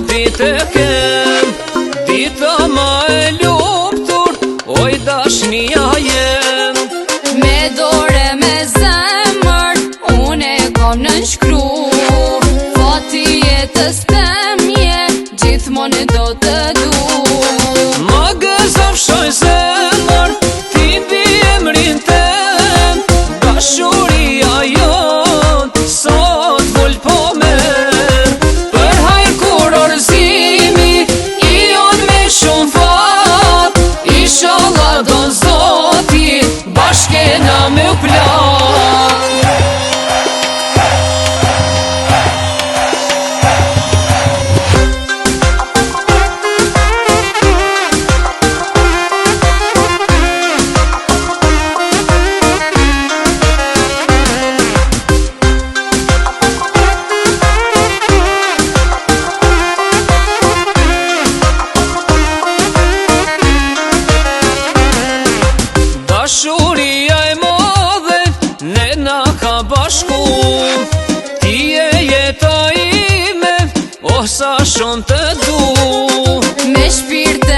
Ditë kem, dita ma e luptur, oj dashnia jem. Me dore me zemër, unë e kom në shkru, fati jetës temje, gjithmonë do të du. Ma gëzofshoj zemër, ti mbi emrin tem, dashuria jon, sot vull po merr. Inshallah do Zoti, bashkena me u plan. Dashuria e modhe, ne na ka bashku, ti e jeta ime, o sa shumë të du. Me shpirt